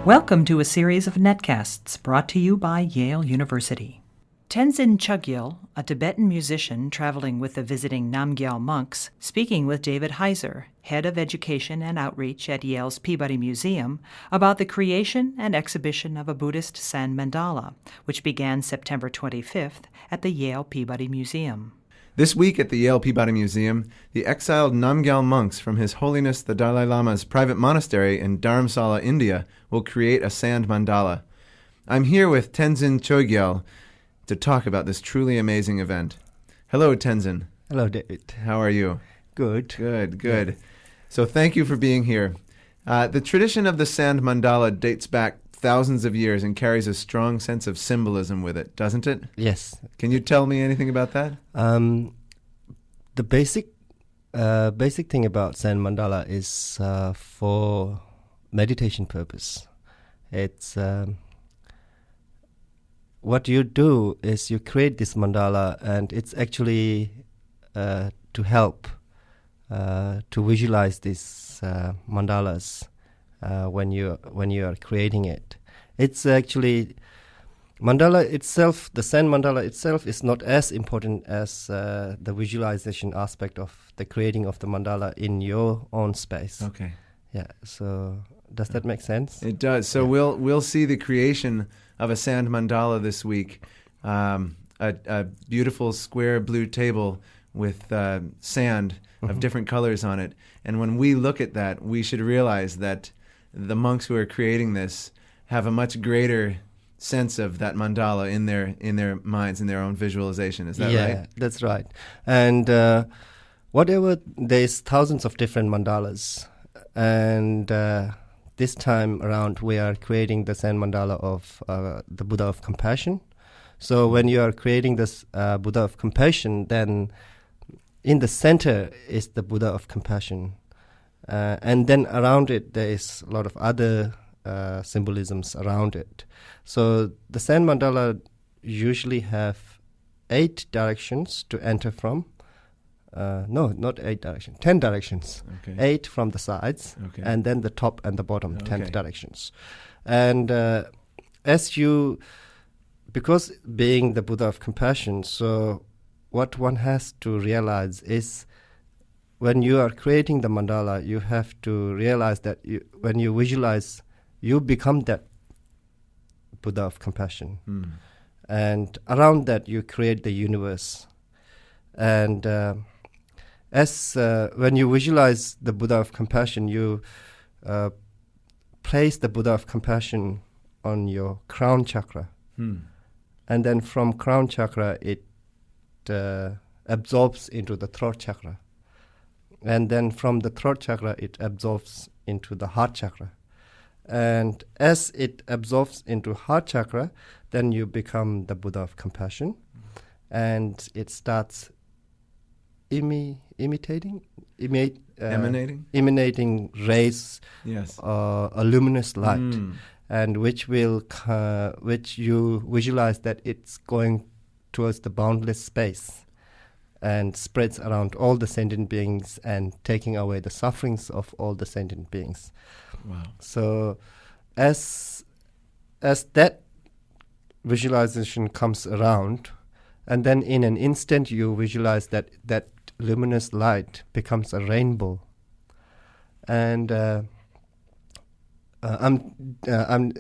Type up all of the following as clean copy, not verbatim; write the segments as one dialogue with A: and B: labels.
A: Welcome to a series of netcasts brought to you by Yale University. Tenzin Chogyal, a Tibetan musician traveling with the visiting Namgyal monks, speaking with David Heiser, head of education and outreach at Yale's Peabody Museum, about the creation and exhibition of a Buddhist sand mandala, which began September 25th at the Yale Peabody Museum.
B: This week at the Yale Peabody Museum, the exiled Namgyal monks from His Holiness the Dalai Lama's private monastery in Dharamsala, India, will create a sand mandala. I'm here with Tenzin Chogyal to talk about this truly amazing event. Hello, Tenzin.
C: Hello, David.
B: How are you?
C: Good.
B: Good.
C: Yeah.
B: So thank you for being here. The tradition of the sand mandala dates back thousands of years and carries a strong sense of symbolism with it, doesn't it?
C: Yes.
B: Can you tell me anything about that?
C: The basic thing about sand mandala is for meditation purpose. It's what you do is you create this mandala, and it's actually to help to visualize these mandalas when you are creating it. It's actually mandala itself. The sand mandala itself is not as important as the visualization aspect of the creating of the mandala in your own space.
B: Okay.
C: Yeah. So does that make sense?
B: It does. So we'll see the creation of a sand mandala this week. A beautiful square blue table with sand of different colors on it. And when we look at that, we should realize that the monks who are creating this have a much greater sense of that mandala in their minds, in their own visualization. Is that right?
C: Yeah, that's right. And there's thousands of different mandalas. And this time around, we are creating the sand mandala of the Buddha of Compassion. So when you are creating this Buddha of Compassion, then in the center is the Buddha of Compassion. And then around it, there is a lot of other symbolisms around it. So the sand mandala usually have 8 directions to enter from. No, not 8 directions, 10 directions.
B: Okay.
C: 8 from the sides,
B: Okay.
C: and then the top and the bottom, 10
B: Okay.
C: directions. And because being the Buddha of Compassion, so what one has to realize is when you are creating the mandala, you have to realize that when you visualize, you become that Buddha of Compassion. And around that, you create the universe. And when you visualize the Buddha of Compassion, you place the Buddha of Compassion on your crown chakra. And then from crown chakra, it absorbs into the throat chakra. And then from the throat chakra, it absorbs into the heart chakra. And as it absorbs into heart chakra, then you become the Buddha of Compassion. And it starts emanating rays,
B: Yes.
C: a luminous light, and which you visualize that it's going towards the boundless space and spreads around all the sentient beings and taking away the sufferings of all the sentient beings.
B: Wow.
C: So as that visualization comes around, and then in an instant you visualize that luminous light becomes a rainbow. And I'm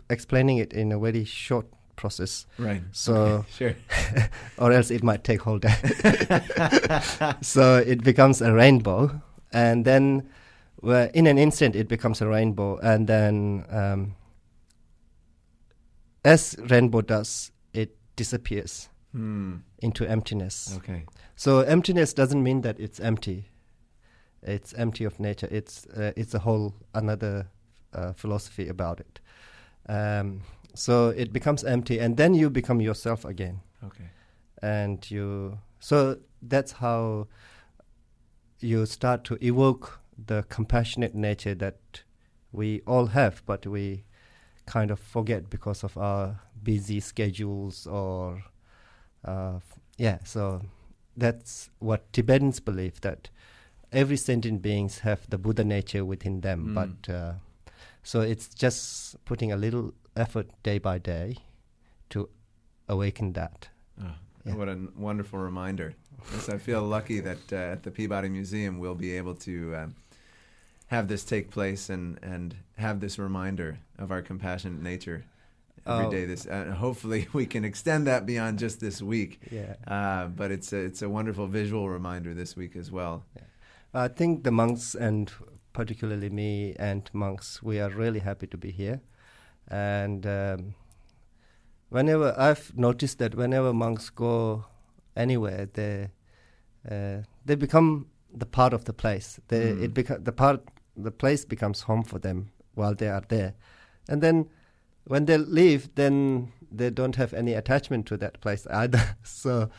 C: explaining it in a very short process.
B: Right.
C: So,
B: okay. Sure.
C: or else it might take whole day. So it becomes a rainbow, and then in an instant it becomes a rainbow, and then as rainbow does, it disappears into emptiness.
B: Okay.
C: So emptiness doesn't mean that it's empty. It's empty of nature. It's a whole another philosophy about it. So it becomes empty, and then you become yourself again.
B: Okay.
C: And so that's how you start to evoke the compassionate nature that we all have, but we kind of forget because of our busy schedules or so that's what Tibetans believe, that every sentient beings have the Buddha nature within them, but So it's just putting a little effort day by day to awaken that.
B: Oh,
C: Yeah.
B: what a wonderful reminder. Yes, I feel lucky that at the Peabody Museum we'll be able to have this take place and have this reminder of our compassionate nature every day. This hopefully we can extend that beyond just this week.
C: Yeah.
B: But it's a wonderful visual reminder this week as well.
C: Yeah. I think the monks, and particularly me and monks, we are really happy to be here. And whenever I've noticed that whenever monks go anywhere, they become the part of the place. The place becomes home for them while they are there, and then when they leave, then they don't have any attachment to that place either. So,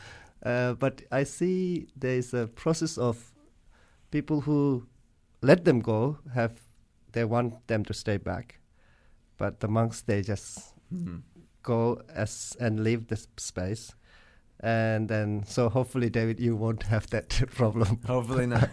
C: but I see there is a process of people who let them go. They want them to stay back, but the monks, they just go and leave the space. And then, so hopefully, David, you won't have that problem.
B: Hopefully not.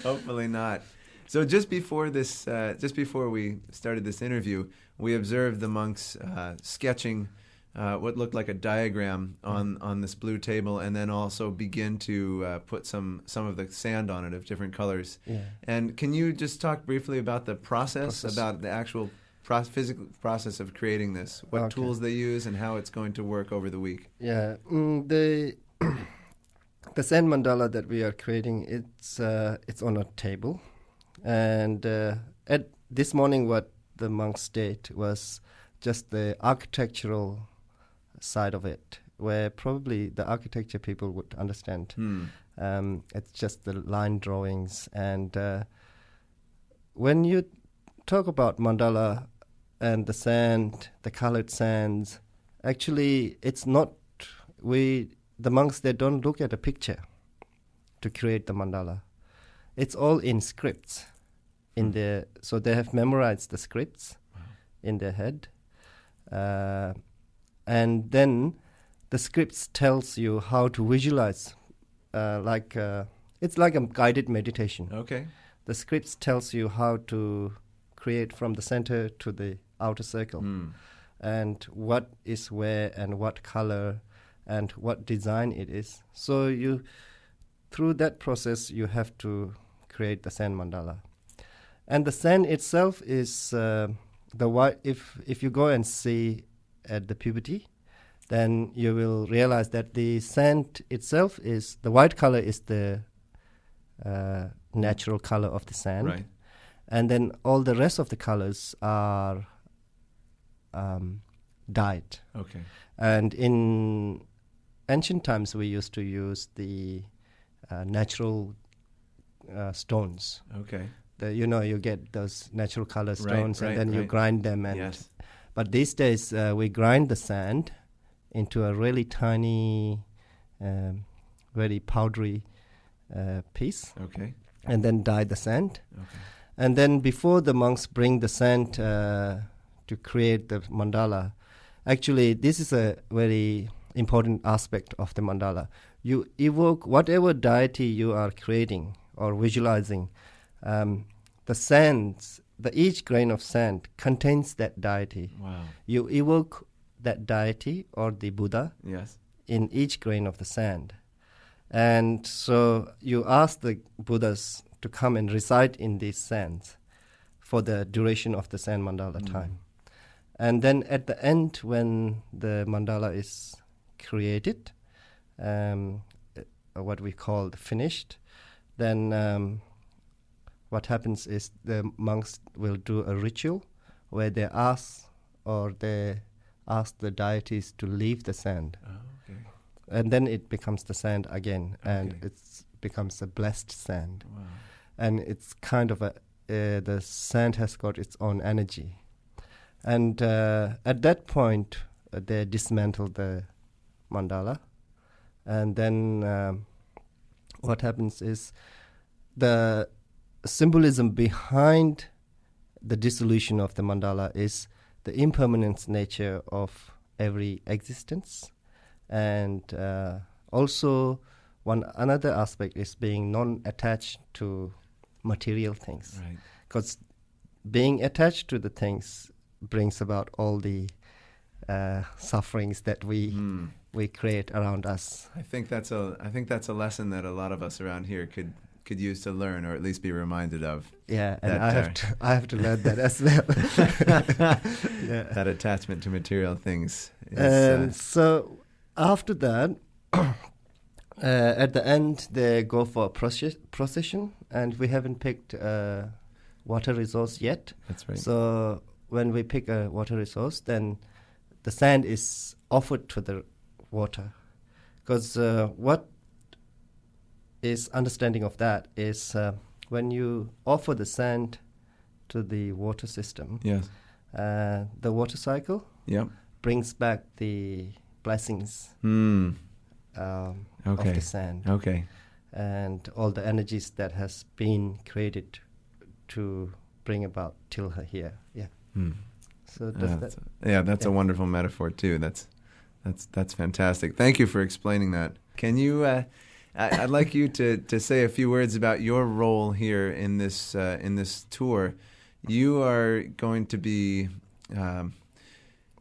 B: Hopefully not. So just before we started this interview, we observed the monks sketching what looked like a diagram on this blue table, and then also begin to put some of the sand on it of different colors.
C: Yeah.
B: And can you just talk briefly about the process. About the actual physical process of creating this, what tools they use, and how it's going to work over the week?
C: Yeah, the sand mandala that we are creating, it's on a table, and at this morning, what the monks did was just the architectural side of it, where probably the architecture people would understand. It's just the line drawings, and when you talk about mandala and the sand, the colored sands, actually it's not, the monks, they don't look at a picture to create the mandala. It's all in scripts. So they have memorized the scripts in their head. And then the scripts tells you how to visualize, it's like a guided meditation.
B: Okay.
C: The scripts tells you how to create from the center to the outer circle, and what is where and what color and what design it is. So through that process, you have to create the sand mandala. And the sand itself is the white. If you go and see at the Peabody, then you will realize that the sand itself is, the white color is the natural color of the sand.
B: Right.
C: And then all the rest of the colors are dyed.
B: Okay.
C: And in ancient times, we used to use the natural stones.
B: Okay.
C: You get those natural color stones, and then you grind them. And
B: yes.
C: But these days, we grind the sand into a really tiny, very powdery piece.
B: Okay.
C: And then dye the sand.
B: Okay.
C: And then before the monks bring the sand to create the mandala, actually this is a very important aspect of the mandala. You evoke whatever deity you are creating or visualizing. The sands, each grain of sand contains that deity.
B: Wow.
C: You evoke that deity or the Buddha in each grain of the sand. And so you ask the Buddhas to come and reside in these sands for the duration of the sand mandala time. And then at the end, when the mandala is created, what we call finished, then what happens is the monks will do a ritual where they ask the deities to leave the sand.
B: Oh, okay.
C: And then it becomes the sand again, and
B: Okay.
C: it becomes a blessed sand.
B: Wow.
C: And it's kind of the sand has got its own energy. And at that point, they dismantle the mandala. And then what happens is the symbolism behind the dissolution of the mandala is the impermanent nature of every existence. And also another aspect is being non-attached to material things.
B: Right.
C: Because being attached to the things brings about all the sufferings that we create around us.
B: I think that's a lesson that a lot of us around here could use to learn, or at least be reminded of.
C: Yeah, and I have to learn that as well. Yeah.
B: That attachment to material things.
C: And so after that, at the end, they go for a procession, and we haven't picked a water resource yet.
B: That's right.
C: So when we pick a water resource, then the sand is offered to the water. Because what is understanding of that is when you offer the sand to the water system,
B: Yes.
C: The water cycle
B: Yep.
C: brings back the blessings of
B: Okay.
C: the sand
B: Okay.
C: and all the energies that has been created to bring about till here. Yeah. So does
B: That's a wonderful metaphor too. That's fantastic. Thank you for explaining that. Can you? I'd like you to say a few words about your role here in this tour. You are going to be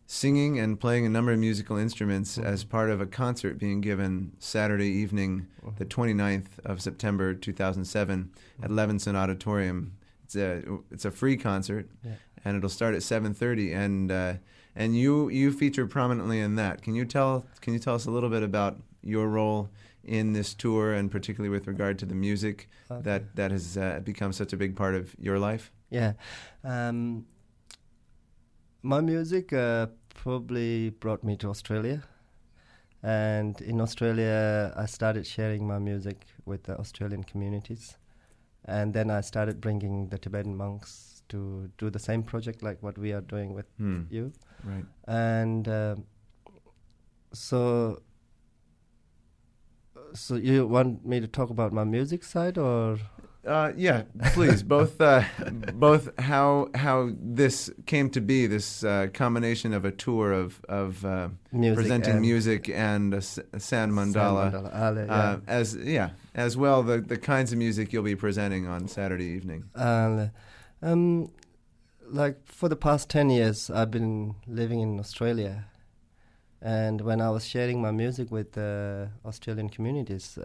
B: singing and playing a number of musical instruments as part of a concert being given Saturday evening, the 29th of September 2007 at Levinson Auditorium. It's a free concert, and it'll start at 7:30. And you feature prominently in that. Can you tell us a little bit about your role in this tour, and particularly with regard to the music that has become such a big part of your life?
C: Yeah. My music probably brought me to Australia. And in Australia, I started sharing my music with the Australian communities. And then I started bringing the Tibetan monks to do the same project like what we are doing with you.
B: Right.
C: And so you want me to talk about my music side, or?
B: Yeah, please. Both how this came to be, this combination of a tour of presenting music and a sand mandala, as well the kinds of music you'll be presenting on Saturday evening.
C: Like for the past 10 years, I've been living in Australia, and when I was sharing my music with the Australian communities,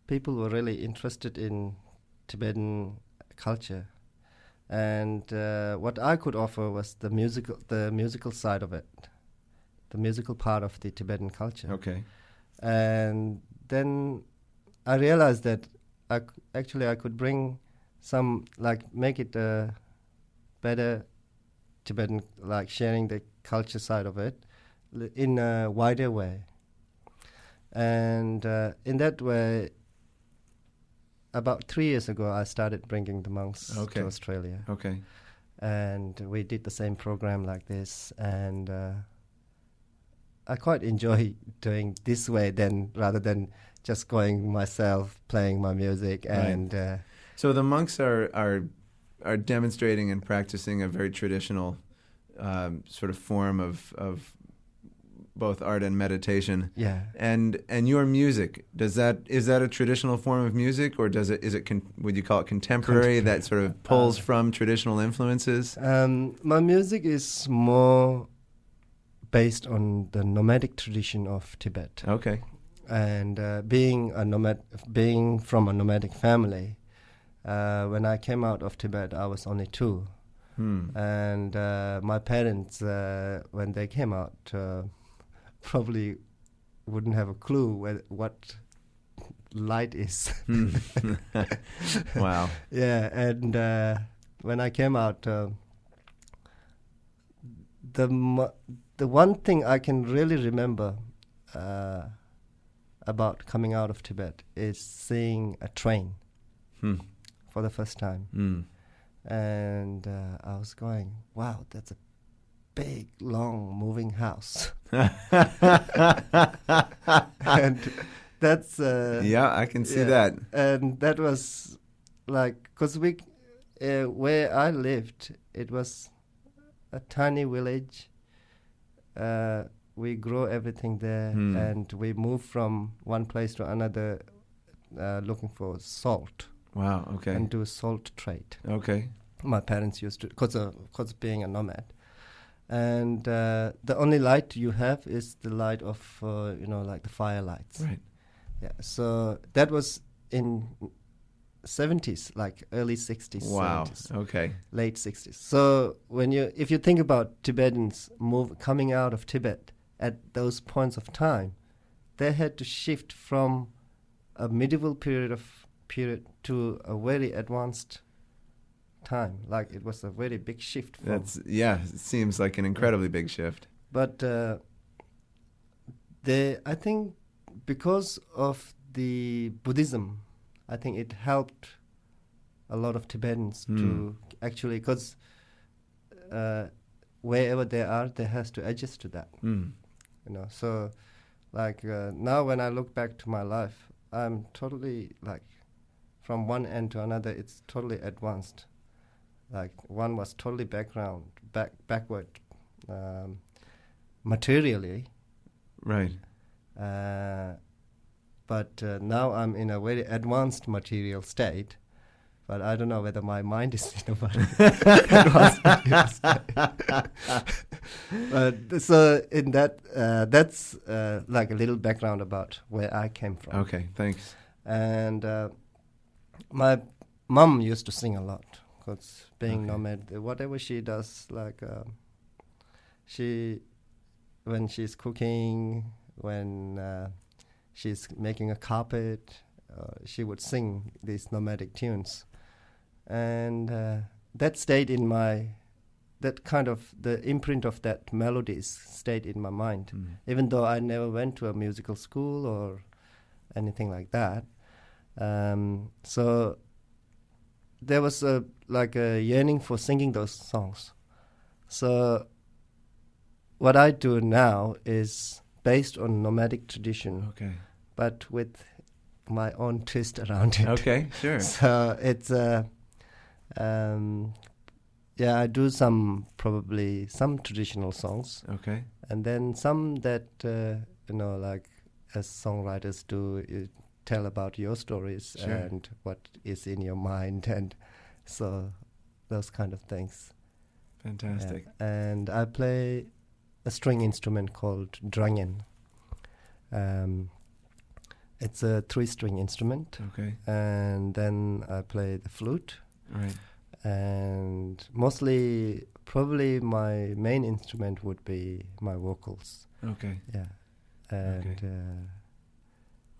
C: people were really interested in Tibetan culture, and what I could offer was the musical side of it, the musical part of the Tibetan culture.
B: Okay.
C: And then I realized that I could bring some, like, make it a better Tibetan, like sharing the culture side of it in a wider way. And in that way, about 3 years ago, I started bringing the monks to Australia.
B: Okay.
C: And we did the same program like this, and I quite enjoy doing this way rather than just going myself, playing my music.
B: Right.
C: And
B: so the monks are demonstrating and practicing a very traditional sort of form of both art and meditation.
C: Yeah.
B: And your music, is that a traditional form of music, or would you call it contemporary that sort of pulls from traditional influences?
C: My music is more based on the nomadic tradition of Tibet.
B: Okay.
C: And being from a nomadic family, when I came out of Tibet, I was only 2. And my parents, when they came out, probably wouldn't have a clue what light is.
B: Wow.
C: Yeah, and when I came out, the one thing I can really remember about coming out of Tibet is seeing a train for the first time. And I was going, wow, that's a big, long, moving house. And that's...
B: yeah, I can see that.
C: And that was like, because where I lived, it was a tiny village. We grow everything there, and we move from one place to another looking for salt.
B: Wow, okay.
C: And do salt trade.
B: Okay.
C: My parents used to, because being a nomad. And the only light you have is the light of, like the fire lights.
B: Right.
C: Yeah. So that was in 70s, like early 60s,
B: Wow.
C: 70s,
B: Okay.
C: late 60s. So if you think about Tibetans coming out of Tibet at those points of time, they had to shift from a medieval period to a very advanced time. Like it was a very big shift.
B: It seems like an incredibly big shift.
C: But I think because of the Buddhism, I think it helped a lot of Tibetans to actually, because wherever they are, they has to adjust to that. So like now when I look back to my life, I'm totally like from one end to another, it's totally advanced. Like one was totally backward materially.
B: Right.
C: But now I'm in a very advanced material state. But I don't know whether my mind is in a very advanced material state. But so in that, that's like a little background about where I came from.
B: Okay, thanks.
C: And my mom used to sing a lot. Because being nomad, whatever she does, like when she's cooking, when she's making a carpet, she would sing these nomadic tunes. And that stayed in the imprint of that melodies stayed in my mind, even though I never went to a musical school or anything like that. So there was a yearning for singing those songs. So what I do now is based on nomadic tradition, but with my own twist around it.
B: Okay, sure.
C: So it's I do probably some traditional songs.
B: Okay.
C: And then some that like as songwriters do, you tell about your stories and what is in your mind, and so those kind of things.
B: Fantastic.
C: Yeah. And I play a string instrument called drangen. It's a 3-string instrument.
B: Okay.
C: And then I play the flute.
B: Right.
C: And mostly, probably my main instrument would be my vocals.
B: Okay.
C: Yeah. And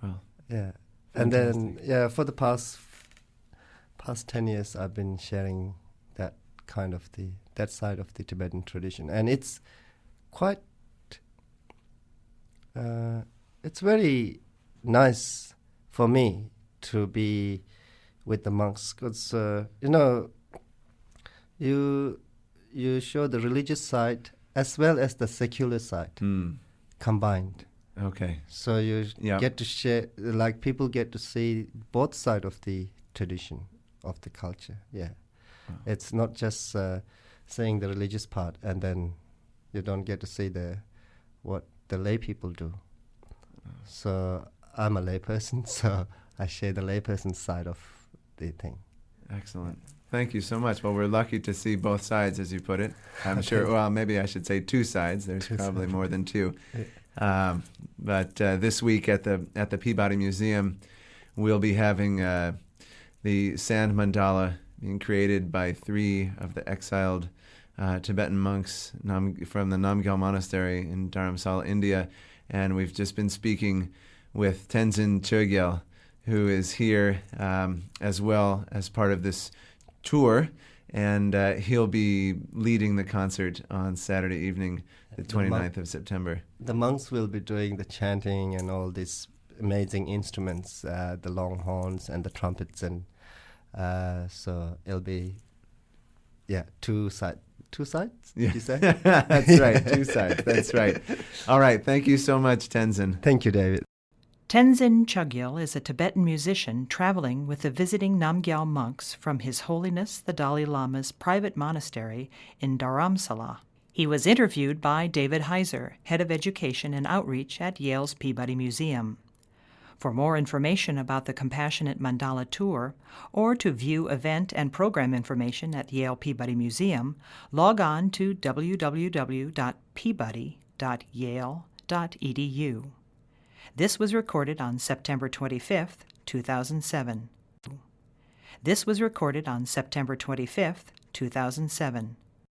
B: well.
C: yeah.
B: Fantastic.
C: And then for the past 10 years I've been sharing that kind of that side of the Tibetan tradition, and it's quite it's very nice for me to be with the monks, because you show the religious side as well as the secular side combined.
B: Okay.
C: So you get to share, like people get to see both sides of the tradition, of the culture. Yeah. Wow. It's not just saying the religious part and then you don't get to see what the lay people do. So I'm a lay person, so I share the lay person's side of the thing.
B: Excellent. Thank you so much. Well, we're lucky to see both sides, as you put it. I'm sure, well, maybe I should say 2 sides. There's probably more than 2. But this week at the Peabody Museum, we'll be having the sand mandala being created by 3 of the exiled Tibetan monks from the Namgyal monastery in Dharamsala, India. And we've just been speaking with Tenzin Chogyal, who is here as well as part of this tour. And he'll be leading the concert on Saturday evening, the 29th of September.
C: The monks will be doing the chanting and all these amazing instruments, the long horns and the trumpets, and so it'll be, 2 sides. 2 sides?
B: Yeah.
C: Did you say?
B: That's right, 2 sides. That's right. All right. Thank you so much, Tenzin.
C: Thank you, David.
A: Tenzin Chogyal is a Tibetan musician traveling with the visiting Namgyal monks from His Holiness the Dalai Lama's private monastery in Dharamsala. He was interviewed by David Heiser, Head of Education and Outreach at Yale's Peabody Museum. For more information about the Compassionate Mandala Tour, or to view event and program information at Yale Peabody Museum, log on to www.peabody.yale.edu. This was recorded on September 25th, 2007. This was recorded on September 25th, 2007.